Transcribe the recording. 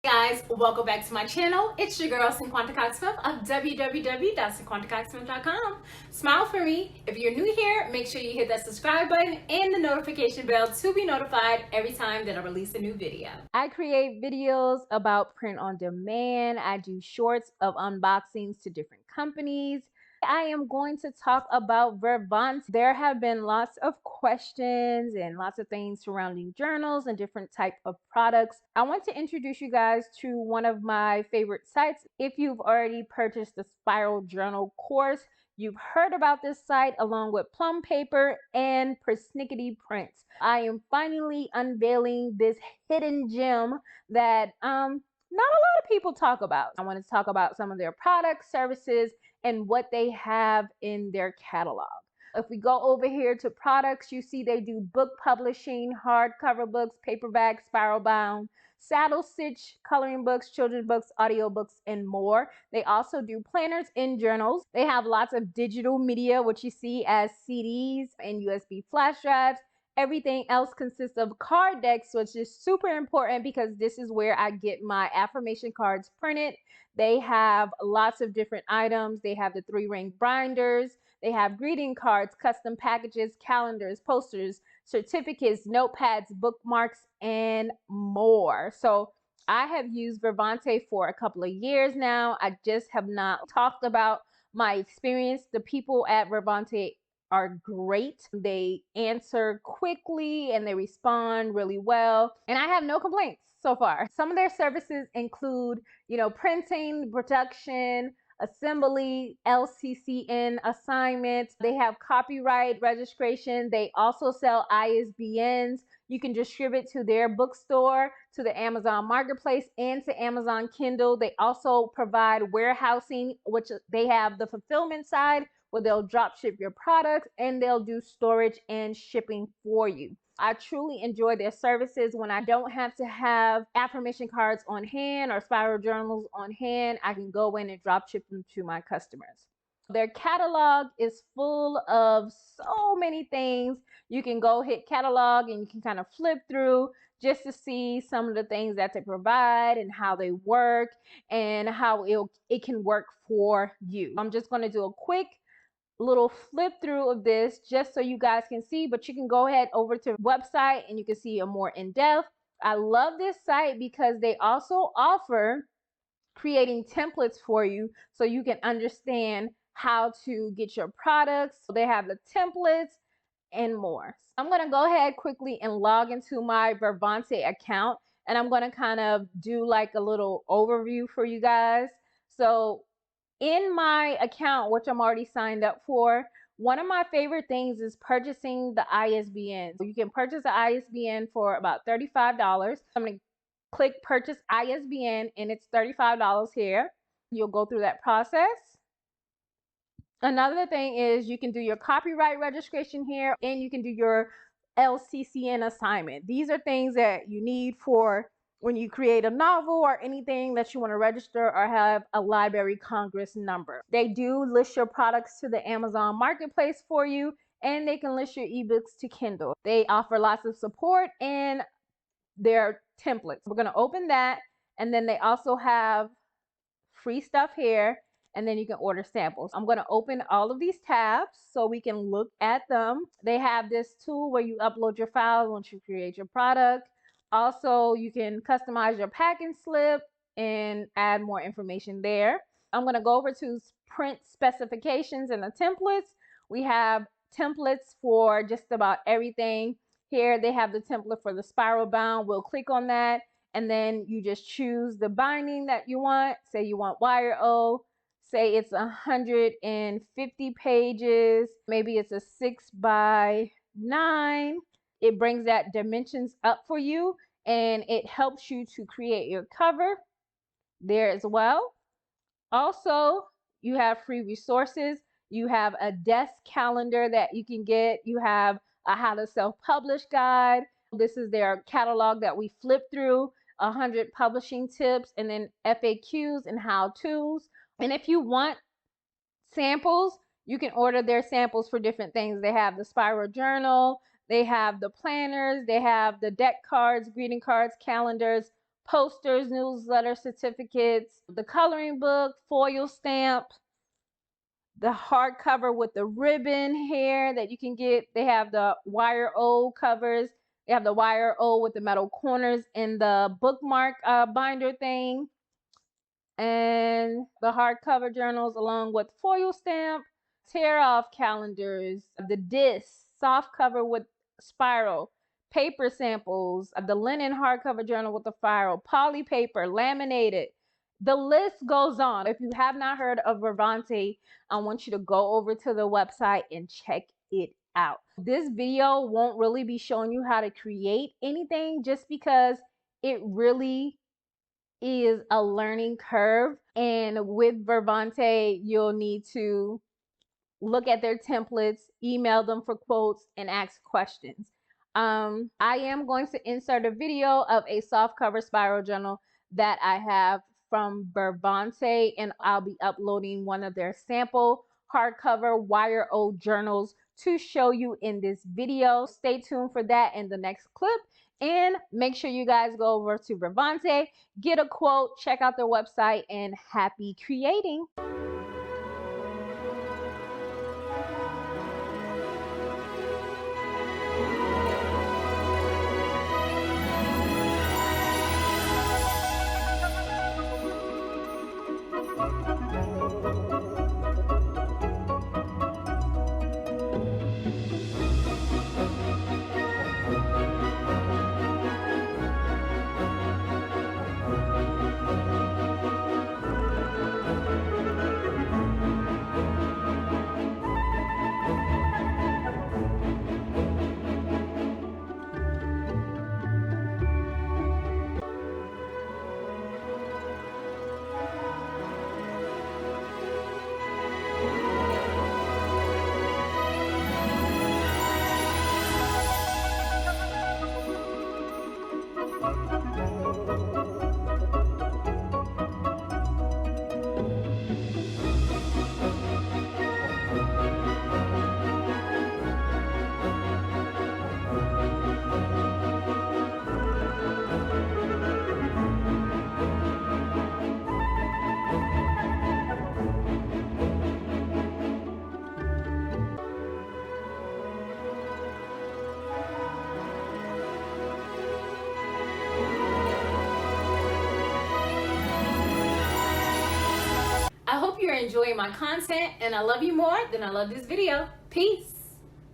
Guys, welcome back to my channel. It's your girl Cox-Smith of www.cinquantacoxsmith.com. Smile for me. If you're new here, make sure you hit that subscribe button and the notification bell to be notified every time that I release a new video. I create videos about print on demand. I do shorts of unboxings to different companies. I am going to talk about Vervante. There have been lots of questions and lots of things surrounding journals and different type of products. I want to introduce you guys to one of my favorite sites. If you've already purchased the Spiral Journal course, you've heard about this site along with Plum Paper and Persnickety Prints. I am finally unveiling this hidden gem that not a lot of people talk about. I want to talk about some of their products, services, and what they have in their catalog. If we go over here to products, you see they do book publishing, hardcover books, paperback, spiral bound, saddle stitch, coloring books, children's books, audiobooks, and more. They also do planners and journals. They have lots of digital media, which you see as CDs and USB flash drives. Everything else consists of card decks, which is super important because this is where I get my affirmation cards printed. They have lots of different items. They have the 3-ring binders. They have greeting cards, custom packages, calendars, posters, certificates, notepads, bookmarks, and more. So I have used Vervante for a couple of years now. I just have not talked about my experience. The people at Vervante are great. They answer quickly and they respond really well. And I have no complaints so far. Some of their services include, printing, production, assembly, LCCN assignments. They have copyright registration. They also sell ISBNs. You can distribute to their bookstore, to the Amazon Marketplace, and to Amazon Kindle. They also provide warehousing, which they have the fulfillment side, where they'll drop ship your products and they'll do storage and shipping for you. I truly enjoy their services. When I don't have to have affirmation cards on hand or spiral journals on hand, I can go in and drop ship them to my customers. Their catalog is full of so many things. You can go hit catalog and you can kind of flip through just to see some of the things that they provide and how they work and how it can work for you. I'm just going to do a quick little flip through of this just so you guys can see, but you can go ahead over to the website and you can see a more in-depth. I love this site because they also offer creating templates for you so you can understand how to get your products. So they have the templates and more. I'm going to go ahead quickly and log into my Vervante account, and I'm going to kind of do like a little overview for you guys. So in my account, which I'm already signed up for, one of my favorite things is purchasing the ISBN. So you can purchase the ISBN for about $35. I'm going to click purchase ISBN and it's $35 here. You'll go through that process. Another thing is you can do your copyright registration here and you can do your LCCN assignment. These are things that you need for when you create a novel or anything that you want to register or have a Library Congress number. They do list your products to the Amazon Marketplace for you, and they can list your ebooks to Kindle. They offer lots of support and their templates. We're going to open that, and then they also have free stuff here, and then you can order samples. I'm going to open all of these tabs so we can look at them. They have this tool where you upload your files once you create your product. Also, you can customize your packing slip and add more information there. I'm going to go over to print specifications and the templates. We have templates for just about everything. Here they have the template for the spiral bound. We'll click on that and then you just choose the binding that you want. Say you want wire O. Say it's 150 pages. Maybe it's a 6x9. It brings that dimensions up for you and it helps you to create your cover there as well. Also, you have free resources. You have a desk calendar that you can get. You have a how to self-publish guide. This is their catalog that we flip through, 100 publishing tips, and then FAQs and how-tos. And if you want samples, you can order their samples for different things. They have the spiral journal, they have the planners, they have the deck cards, greeting cards, calendars, posters, newsletter certificates, the coloring book, foil stamp, the hardcover with the ribbon here that you can get. They have the wire O covers. They have the wire O with the metal corners and the bookmark binder thing. And the hardcover journals along with foil stamp, tear off calendars, the disc, soft cover with spiral, paper samples, the linen hardcover journal with the spiral, poly paper, laminated. The list goes on. If you have not heard of Vervante, I want you to go over to the website and check it out. This video won't really be showing you how to create anything just because it really is a learning curve. And with Vervante, you'll need to look at their templates, email them for quotes, and ask questions. I am going to insert a video of a soft cover spiral journal that I have from Vervante, and I'll be uploading one of their sample hardcover wire O journals to show you in this video. Stay tuned for that in the next clip, and make sure you guys go over to Vervante, get a quote, check out their website, and happy creating. I hope you're enjoying my content, and I love you more than I love this video. Peace.